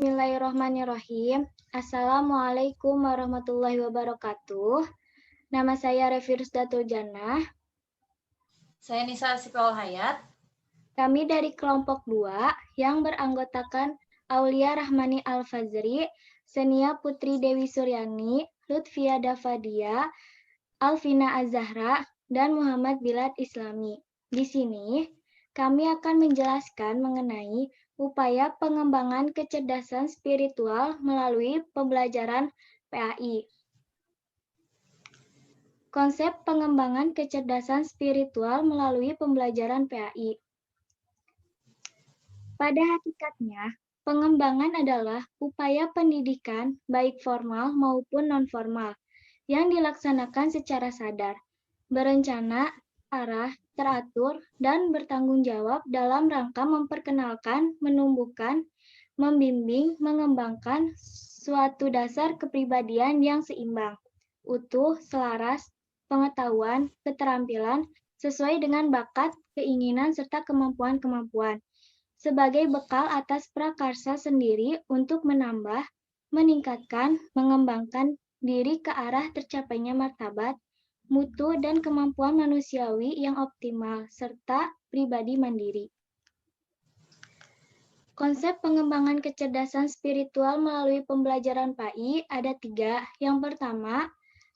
Bismillahirrahmanirrahim. Assalamualaikum warahmatullahi wabarakatuh. Nama saya Revi Rusdatul Jannah. Saya Nisa Asiful Hayat. Kami dari kelompok 2 yang beranggotakan Aulia Rahmani Al-Fazri, Senia Putri Dewi Suryani, Lutfia Dafadia, Alvina Az-Zahra, dan Muhammad Bilad Islami. Di sini, kami akan menjelaskan mengenai upaya pengembangan kecerdasan spiritual melalui pembelajaran PAI. Konsep pengembangan kecerdasan spiritual melalui pembelajaran PAI. Pada hakikatnya, pengembangan adalah upaya pendidikan baik formal maupun non-formal yang dilaksanakan secara sadar, berencana, arah, teratur, dan bertanggung jawab dalam rangka memperkenalkan, menumbuhkan, membimbing, mengembangkan suatu dasar kepribadian yang seimbang, utuh, selaras, pengetahuan, keterampilan, sesuai dengan bakat, keinginan, serta kemampuan-kemampuan, sebagai bekal atas prakarsa sendiri untuk menambah, meningkatkan, mengembangkan diri ke arah tercapainya martabat, mutu, dan kemampuan manusiawi yang optimal, serta pribadi mandiri. Konsep pengembangan kecerdasan spiritual melalui pembelajaran PAI ada 3. Yang pertama,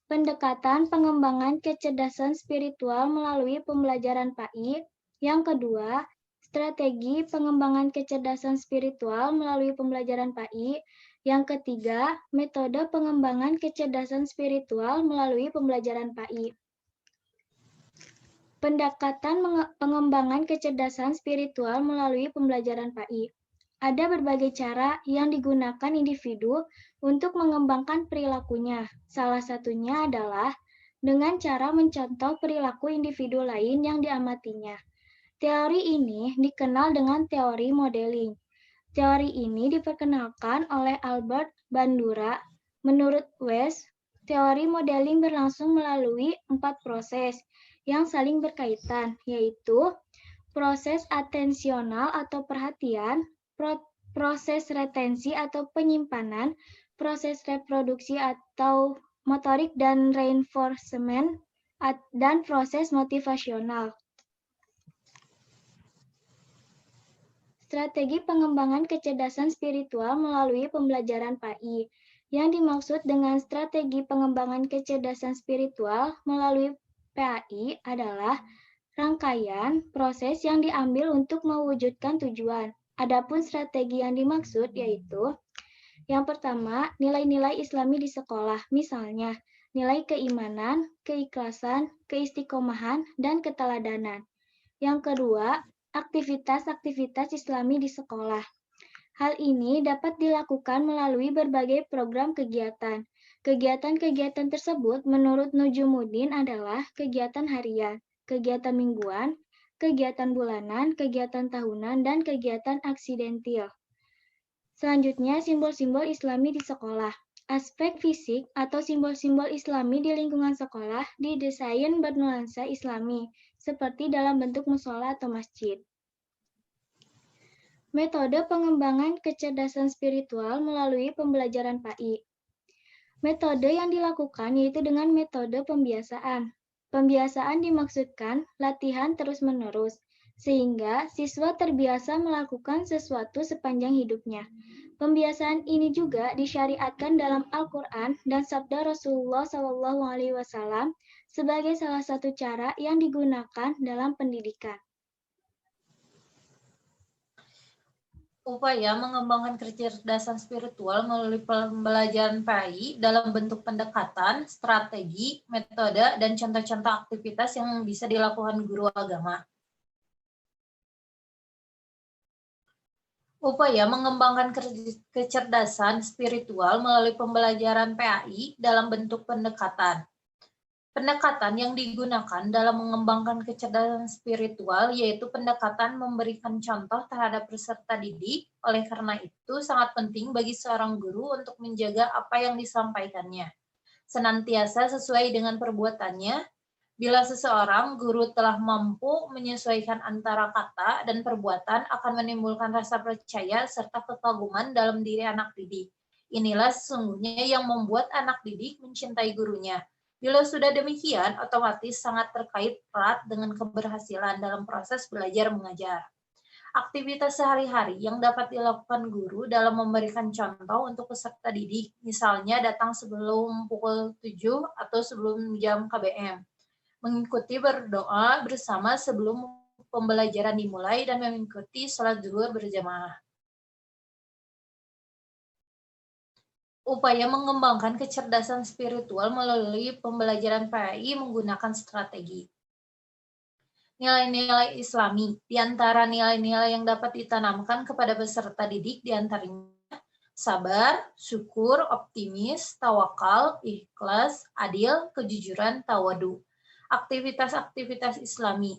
pendekatan pengembangan kecerdasan spiritual melalui pembelajaran PAI. Yang kedua, strategi pengembangan kecerdasan spiritual melalui pembelajaran PAI. Yang ketiga, metode pengembangan kecerdasan spiritual melalui pembelajaran PAI. Pendekatan pengembangan kecerdasan spiritual melalui pembelajaran PAI. Ada berbagai cara yang digunakan individu untuk mengembangkan perilakunya. Salah satunya adalah dengan cara mencontoh perilaku individu lain yang diamatinya. Teori ini dikenal dengan teori modeling. Teori ini diperkenalkan oleh Albert Bandura. Menurut West, teori modeling berlangsung melalui 4 proses yang saling berkaitan, yaitu proses atensional atau perhatian, proses retensi atau penyimpanan, proses reproduksi atau motorik dan reinforcement, dan proses motivasional. Strategi pengembangan kecerdasan spiritual melalui pembelajaran PAI. Yang dimaksud dengan strategi pengembangan kecerdasan spiritual melalui PAI adalah rangkaian proses yang diambil untuk mewujudkan tujuan. Adapun strategi yang dimaksud yaitu yang pertama, nilai-nilai Islami di sekolah, misalnya nilai keimanan, keikhlasan, keistiqomahan, dan keteladanan. Yang kedua, aktivitas-aktivitas Islami di sekolah. Hal ini dapat dilakukan melalui berbagai program kegiatan. Kegiatan-kegiatan tersebut menurut Nujumuddin adalah kegiatan harian, kegiatan mingguan, kegiatan bulanan, kegiatan tahunan, dan kegiatan aksidental. Selanjutnya, simbol-simbol Islami di sekolah. Aspek fisik atau simbol-simbol Islami di lingkungan sekolah didesain bernuansa Islami, seperti dalam bentuk musola atau masjid. Metode pengembangan kecerdasan spiritual melalui pembelajaran PAI. Metode yang dilakukan yaitu dengan metode pembiasaan. Pembiasaan dimaksudkan latihan terus-menerus, sehingga siswa terbiasa melakukan sesuatu sepanjang hidupnya. Pembiasaan ini juga disyariatkan dalam Al-Quran dan sabda Rasulullah SAW sebagai salah satu cara yang digunakan dalam pendidikan. Upaya mengembangkan kecerdasan spiritual melalui pembelajaran PAI dalam bentuk pendekatan, strategi, metode, dan contoh-contoh aktivitas yang bisa dilakukan guru agama. Upaya mengembangkan kecerdasan spiritual melalui pembelajaran PAI dalam bentuk pendekatan. Pendekatan yang digunakan dalam mengembangkan kecerdasan spiritual yaitu pendekatan memberikan contoh terhadap peserta didik. Oleh karena itu, sangat penting bagi seorang guru untuk menjaga apa yang disampaikannya, senantiasa sesuai dengan perbuatannya, Bila seseorang guru telah mampu menyesuaikan antara kata dan perbuatan akan menimbulkan rasa percaya serta kekaguman dalam diri anak didik. Inilah sesungguhnya yang membuat anak didik mencintai gurunya. Bila sudah demikian, otomatis sangat terkait erat dengan keberhasilan dalam proses belajar mengajar. Aktivitas sehari-hari yang dapat dilakukan guru dalam memberikan contoh untuk peserta didik, misalnya datang sebelum pukul 7 atau sebelum jam KBM, mengikuti berdoa bersama sebelum pembelajaran dimulai, dan mengikuti sholat zuhur berjamaah. Upaya mengembangkan kecerdasan spiritual melalui pembelajaran PAI menggunakan strategi. Nilai-nilai Islami. Di antara nilai-nilai yang dapat ditanamkan kepada peserta didik diantaranya sabar, syukur, optimis, tawakal, ikhlas, adil, kejujuran, tawadu. Aktivitas-aktivitas Islami.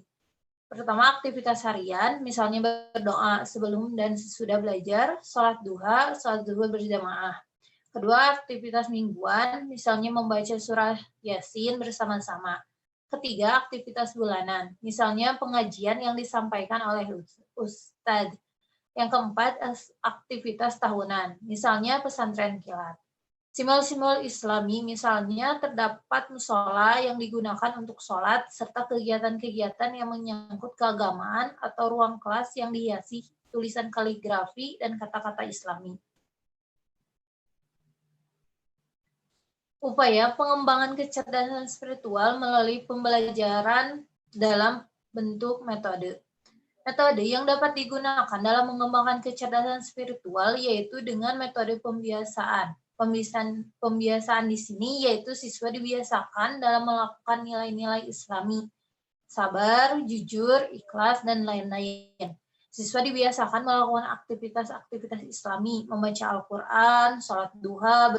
Pertama, aktivitas harian, misalnya berdoa sebelum dan sesudah belajar, sholat duha, sholat zuhur berjamaah. Kedua, aktivitas mingguan, misalnya membaca surah Yasin bersama-sama. Ketiga, aktivitas bulanan, misalnya pengajian yang disampaikan oleh Ustadz. Yang keempat, aktivitas tahunan, misalnya pesantren kilat. Simbol-simbol Islami, misalnya terdapat musola yang digunakan untuk sholat, serta kegiatan-kegiatan yang menyangkut keagamaan atau ruang kelas yang dihiasi tulisan kaligrafi dan kata-kata Islami. Upaya pengembangan kecerdasan spiritual melalui pembelajaran dalam bentuk metode. Metode yang dapat digunakan dalam mengembangkan kecerdasan spiritual yaitu dengan metode pembiasaan. Pembiasaan di sini yaitu siswa dibiasakan dalam melakukan nilai-nilai Islami, sabar, jujur, ikhlas, dan lain-lain. Siswa dibiasakan melakukan aktivitas-aktivitas Islami, membaca Al-Quran, sholat duha,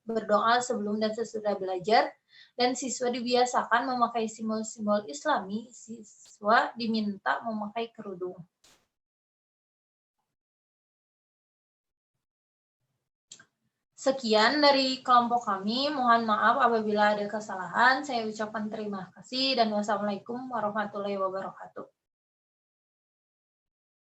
berdoa sebelum dan sesudah belajar, dan siswa dibiasakan memakai simbol-simbol Islami. Siswa diminta memakai kerudung. Sekian dari kelompok kami. Mohon maaf apabila ada kesalahan. Saya ucapkan terima kasih dan wassalamualaikum warahmatullahi wabarakatuh.